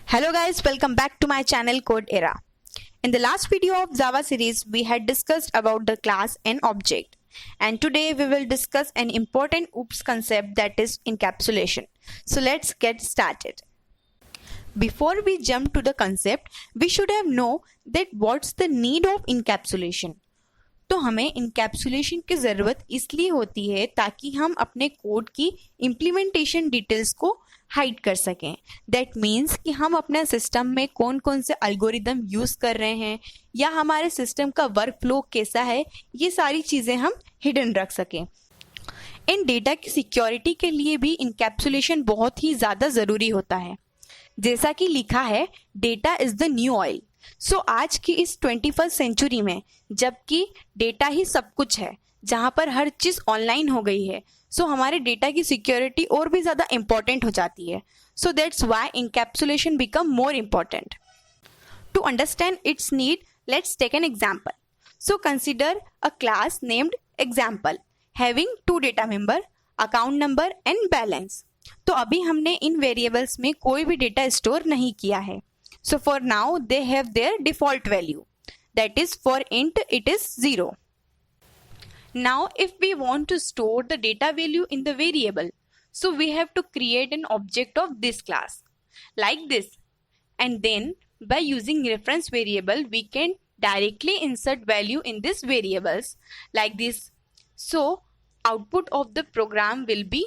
Hello guys, welcome back to my channel Code Era. In the last video of Java series, we had discussed about the class and object. And today we will discuss an important OOPS concept, that is encapsulation. So let's get started. Before we jump to the concept, we should have know that what's the need of encapsulation. तो हमें encapsulation की ज़रूरत इसलिए होती है ताकि हम अपने कोड की इम्प्लीमेंटेशन डिटेल्स को हाइड कर सकें. दैट मीन्स कि हम अपने सिस्टम में कौन कौन से एल्गोरिदम यूज़ कर रहे हैं या हमारे सिस्टम का वर्क फ्लो कैसा है, ये सारी चीज़ें हम हिडन रख सकें. इन डेटा की सिक्योरिटी के लिए भी इनकैप्सुलेशन बहुत ही ज़्यादा ज़रूरी होता है. जैसा कि लिखा है, data is the new oil. So आज की इस 21st सेंचुरी में जबकि डेटा ही सब कुछ है, जहाँ पर हर चीज़ ऑनलाइन हो गई है, सो हमारे डेटा की सिक्योरिटी और भी ज़्यादा इम्पॉर्टेंट हो जाती है. So that's why encapsulation become more important. To understand its need, let's take an example. So consider a class named example having 2 data member, account number and balance. तो अभी हमने इन वेरिएबल्स में कोई भी डेटा स्टोर नहीं किया है. So for now they have their default value, that is for int it is 0. Now if we want to store the data value in the variable, so we have to create an object of this class like this, and then by using reference variable we can directly insert value in these variables like this. So output of the program will be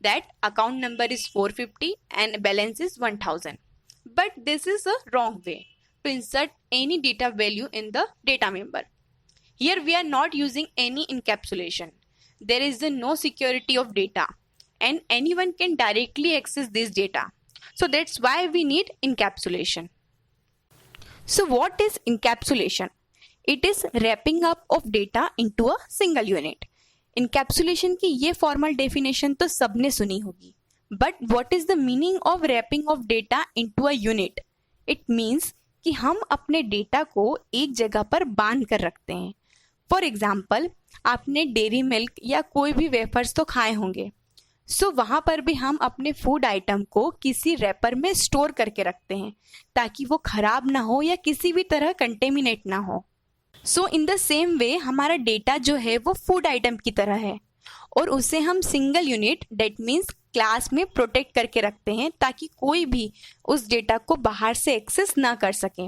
that account number is 450 and balance is 1000. But this is a wrong way to insert any data value in the data member. Here we are not using any encapsulation. There is no security of data and anyone can directly access this data. So that's why we need encapsulation. So what is encapsulation? It is wrapping up of data into a single unit. Encapsulation की ये formal definition तो सबने सुनी होगी. But what is the meaning of wrapping of data into a unit? It means कि हम अपने data को एक जगह पर बांध कर रखते हैं. फॉर एग्जाम्पल, आपने डेयरी मिल्क या कोई भी वेफर्स तो खाए होंगे. सो वहाँ पर भी हम अपने फूड आइटम को किसी रैपर में स्टोर करके रखते हैं ताकि वो खराब ना हो या किसी भी तरह कंटेमिनेट ना हो. सो इन द सेम वे हमारा डेटा जो है वो फूड आइटम की तरह है और उसे हम single unit, that means class में प्रोटेक्ट करके रखते हैं ताकि कोई भी उस डेटा को बाहर से एक्सेस ना कर सके.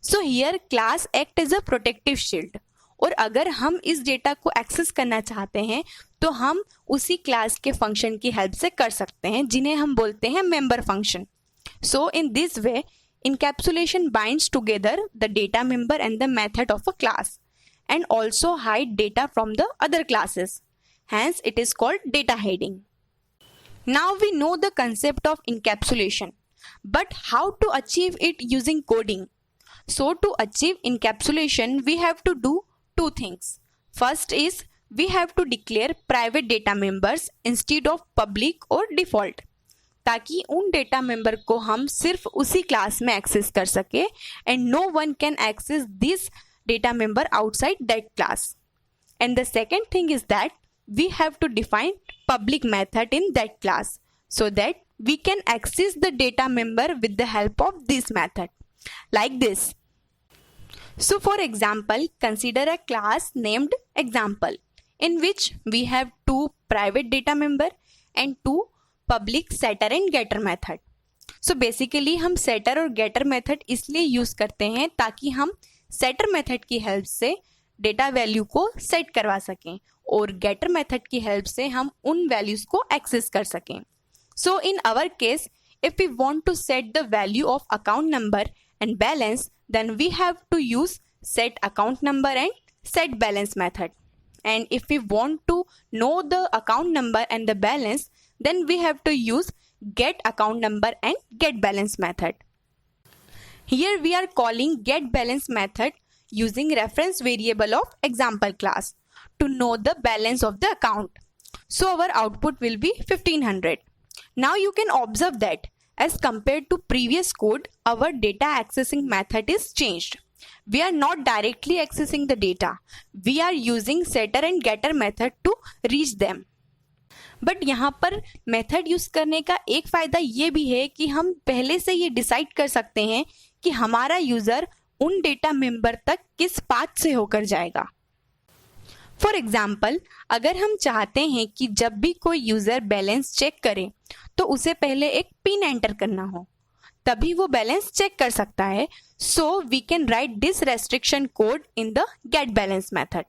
So here class act as a protective shield. और अगर हम इस डेटा को एक्सेस करना चाहते हैं तो हम उसी क्लास के फंक्शन की हेल्प से कर सकते हैं, जिन्हें हम बोलते हैं member function. So in this way encapsulation binds together the data member and the method of a class and also hide data from the other classes. Hence it is called data hiding. Now we know the concept of encapsulation, but how to achieve it using coding? So to achieve encapsulation we have to do two things. First is we have to declare private data members instead of public or default, ताकि उन data member को हम सिर्फ उसी class में access कर सके and no one can access this data member outside that class. And the second thing is that we have to define public method in that class so that we can access the data member with the help of this method like this. So for example, consider a class named example in which we have 2 private data member and 2 public setter and getter method. So basically हम setter और getter method इसलिए use करते हैं ताकि हम setter method की help से data value को सेट करवा सकें और गेटर मेथड की हेल्प से हम उन वैल्यूज को एक्सेस कर सकें. So in our case, if we want to set the value of account number and balance, then we have to use set account number and set balance method. And if we want to know the account number and the balance, then we have to use get account number and get balance method. Here we are calling getBalance method using reference variable of example class to know the balance of the account. So our output will be 1500. Now you can observe that as compared to previous code, our data accessing method is changed. We are not directly accessing the data. We are using setter and getter method to reach them. But यहाँ पर method use करने का एक फायदा ये भी है कि हम पहले से ये डिसाइड कर सकते हैं कि हमारा यूजर उन डेटा मेंबर तक किस पाथ से होकर जाएगा। फॉर एग्जाम्पल, अगर हम चाहते हैं कि जब भी कोई यूजर बैलेंस चेक करे तो उसे पहले एक पिन एंटर करना हो, तभी वो बैलेंस चेक कर सकता है। So we can write this restriction code in the get balance method.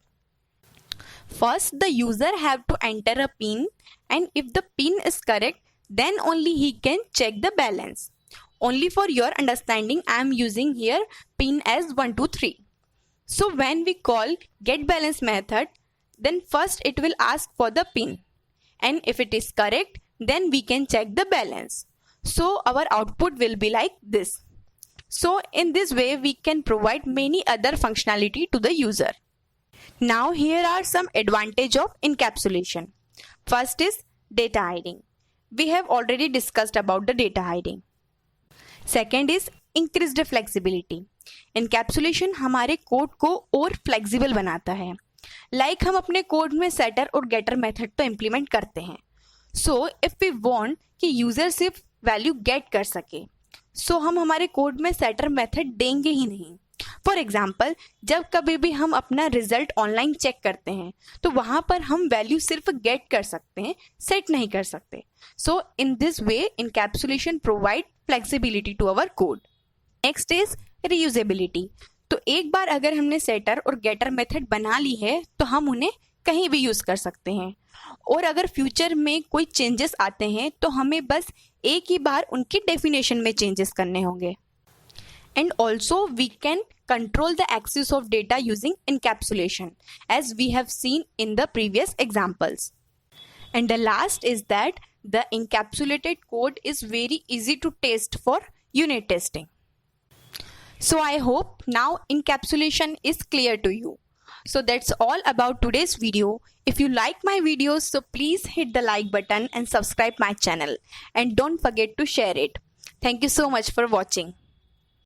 First, the user have to enter a PIN, and if the PIN is correct, then only he can check the balance. Only for your understanding, I am using here PIN as 123. So when we call getBalance method, then first it will ask for the PIN, and if it is correct, then we can check the balance. So our output will be like this. So in this way, we can provide many other functionality to the user. Now here are some advantage of encapsulation. First is data hiding. We have already discussed about the data hiding. Second is increased flexibility. Encapsulation हमारे code को और flexible बनाता है। Like हम अपने code में setter और getter method तो इम्प्लीमेंट करते हैं। So if we want कि यूजर सिर्फ वैल्यू गेट कर सके, so हम हमारे कोड में setter मेथड देंगे ही नहीं। फॉर एग्जाम्पल, जब कभी भी हम अपना रिजल्ट ऑनलाइन चेक करते हैं तो वहां पर हम वैल्यू सिर्फ गेट कर सकते हैं, सेट नहीं कर सकते। So in this way encapsulation provide flexibility to our code. Next is reusability. तो एक बार अगर हमने सेटर और गेटर मेथड बना ली है तो हम उन्हें कहीं भी यूज कर सकते हैं, और अगर फ्यूचर में कोई चेंजेस आते हैं तो हमें बस एक ही बार उनकी डेफिनेशन में चेंजेस करने होंगे। And also we can control the access of data using encapsulation, as we have seen in the previous examples. And the last is that the encapsulated code is very easy to test for unit testing. So I hope now encapsulation is clear to you. So that's all about today's video. If you like my videos, so please hit the like button and subscribe my channel, and don't forget to share it. Thank you so much for watching.